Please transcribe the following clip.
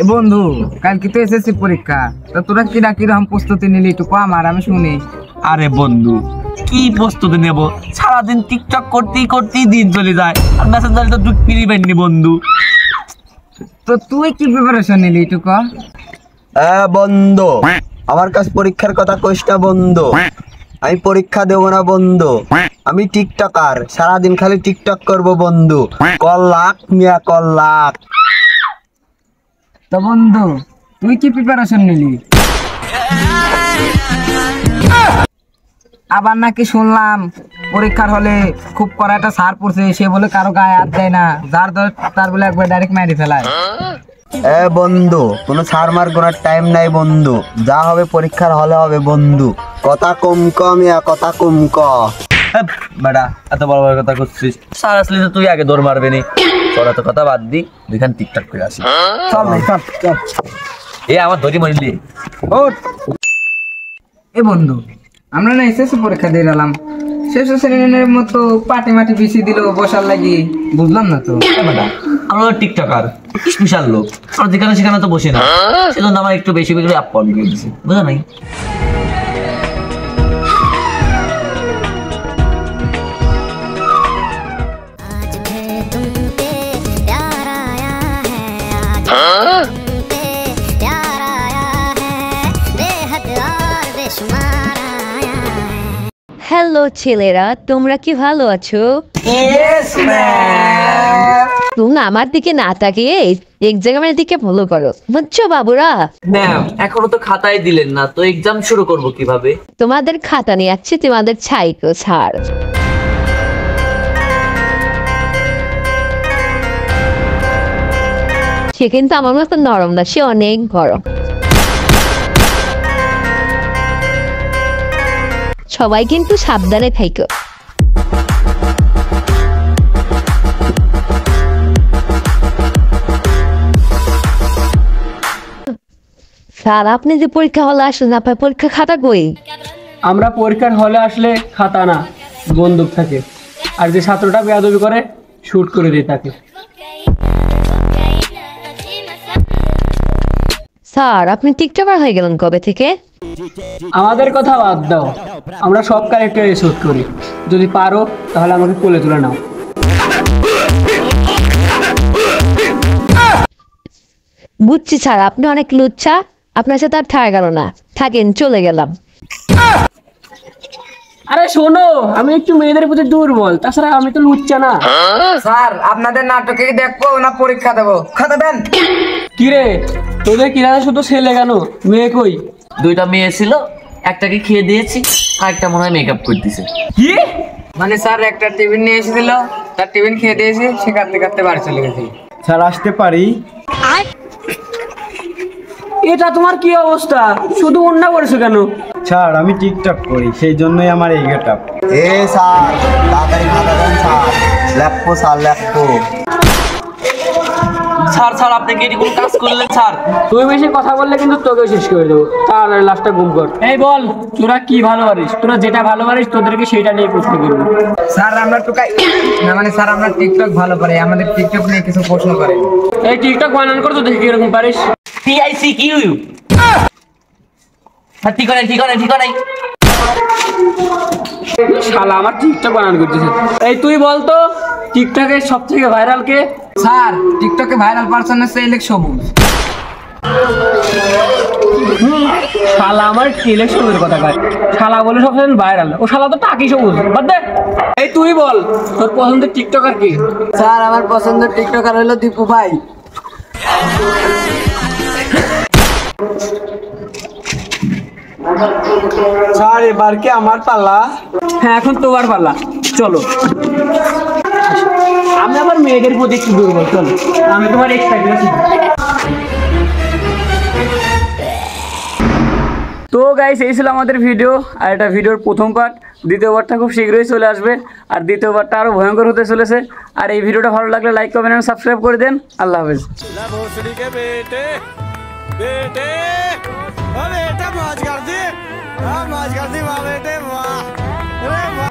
এ বন্ধু, কালকে তো এসএসসি পরীক্ষা, তো তোরা কিরকম প্রস্তুতি নিলি একটু কম আর আমি শুনি। আরে বন্ধু, কি প্রস্তুতি নেব? সারাদিন টিকটক করতেই দিন চলে যায়, আর মেসেঞ্জারে তো দুধ পিড়ি পাইনি বন্ধু। তো তুই কি প্রিপারেশন নিলি একটু ক। বন্ধু, আমার কাছে পরীক্ষার কথা কইস না বন্ধু। আমি পরীক্ষা দেবো না বন্ধু, আমি টিকটকার, সারাদিন খালি টিকটক করব বন্ধু। কল্লাক মিয়া কল্লাক। তো বন্ধু, তুই কি প্রিপারেশন নিলি? আবার নাকি শুনলাম পরীক্ষার হলে খুব কড়া একটা সার পড়ছে, সে বলে কারো গায়ে হাত দেয় না, যার ধর তার বলে একবার ডাইরেক্ট মেরে ফেলায়। বন্ধু, কোনো সার মার গোনার টাইম নাই বন্ধু, যা হবে পরীক্ষার হলে হবে বন্ধু। কথা কম মিয়া, কথা কম ক। বেটা, এত বড় বড় কথা করছিস, স্যার আসলে তো তুই আগে দৌড় মারবে নি। তোরা তো কথা বাদ দি, দুইখান টিকটক করে আসি। চল ভাই চল চল। এ আমার ধরি মরিলি। এ বন্ধু, আমরা না এসএসসি পরীক্ষা দিয়ে এলাম, শেষ শ্রেণীর মতো পাটি মাটি বেশি দিল বসার লাগি, বুঝলাম না তো। আমরা টিকটকার, স্পেশাল লোক, আর যেখানে সেখানে তো বসে না, সেজন্য আমার একটু বেশি করে আপ করে দিয়েছে, বুঝা নাই? হ্যালো ছেলেরা, তোমরা কি ভালো আছো? তোমরা আমার দিকে না তাকিয়ে এক্সামের দিকে ফলো করো, বুঝছো বাবুরা? ম্যাম, এখনো তো খাতায় দিলেন না, তো এক্সাম শুরু করব কিভাবে? তোমাদের খাতা নিয়ে যাচ্ছে তোমাদের ছাইকো ছাড়। সে কিন্তু আমার মতো নরম না, সে অনেক গরম। সবাই কিন্তু সাবধানে থাইকো। স্যার, আপনি যে পরীক্ষা হলে আসলেন, আপনার পরীক্ষা খাতা কই? আমরা পরীক্ষার হলে আসলে খাতা না, বন্দুক থাকে, আর যে ছাত্রটা বেয়াদবি করে শুট করে দিই তাকে। স্যার, আপনি টিকটকার হয়ে গেলেন কবে থেকে? আমাদের কথা বাদ দাও, আমরা সব ক্যারেক্টারে শুট করি। যদি পারো তাহলে আমাকে কোলে তুলে নাও। বুঝছি স্যার, আপনি অনেক লুচ্ছা, আপনার সাথে আর থাকা গেল না, থাকেন, চলে গেলাম। আরে শোনো, আমি একটু মেয়েদের প্রতি দুর্বল, তাছাড়া আমি তো লুচ্ছা না। স্যার, আপনাদের নাটকে দেখবো না পরীক্ষা দেবো, খাতা দেন। কিরে, তোদের কিরাতে শুধু ছেলে কেন, মেয়ে কই? দুইটা মেয়ে ছিল, একটাকে খেয়ে দিয়েছি, আর একটা মনে হয় মেকআপ করতেছে। কি মানে স্যার একটা টিফিন নিয়ে এসেছিল, তার টিফিন খেয়ে দিয়েছি, সে কাঁদতে কাঁদতে বাড়ি চলে গেছে। স্যার আসতে পারি? এটা তোমার কি অবস্থা, শুধু অন্যা করেছো কেন? স্যার, আমি টিকটক করি, সেই জন্যই আমার এই গেটআপ। স্যার তাড়াতাড়ি খাতা দেন স্যার, লেখো স্যার লেখো। স্যার, আপনি কি এটি কোনো কাজ করলেন স্যার? তুই বেশি কথা বললে কিন্তু তোকেও শেষ করে দেবো। তার লাস্টটা গুম কর। এই বল, তোরা কি ভালো পারিস? তোরা যেটা ভালো পারিস তোদেরকে সেইটা নিয়ে প্রশ্ন করবো। স্যার আমরা টুকাই না, মানে স্যার আমরা টিকটক ভালো পারি, আমাদের টিকটক নিয়ে কিছু প্রশ্ন করে। এই টিকটক বানান করতো, দেখি কিরকম পারিস। TICQ। ঠিক করে। শালা আমার টিকটক বানান করতেছে। এই তুই বলতো, টিকটকের সব থেকে ভাইরাল কে? স্যার, টিকটকে ভাইরাল পারসন হচ্ছে ইলেক সবুজ। শালা আমার ইলেকশনের কথা কয়, শালা বলে সবসময় ভাইরাল, ও শালা তো টাকি সবুজ, বাদ দে। এই তুই বল, তোর পছন্দের টিকটকার কি? স্যার, আমার পছন্দের টিকটকার হলো দীপু ভাই। স্যার, এবার কি আমার পালা? হ্যাঁ, এখন তোমার পালা, চলো। আমি আবার মেয়েদের প্রতি একটু দুর্বল, চলো আমি তোমার এক্সট্রা আছি। তো গাইস, এই ছিল আমাদের ভিডিও, আর এটা ভিডিওর প্রথম পার্ট। দ্বিতীয় পার্টটা খুব শীঘ্রই চলে আসবে, আর দ্বিতীয় পার্টটা আরও ভয়ঙ্কর হতে চলেছে। আর এই ভিডিওটা ভালো লাগলে লাইক, কমেন্ট এবং সাবস্ক্রাইব করে দেন। আল্লাহ হাফেজ। बेटे मौज कर दी वाह बेटे वाह।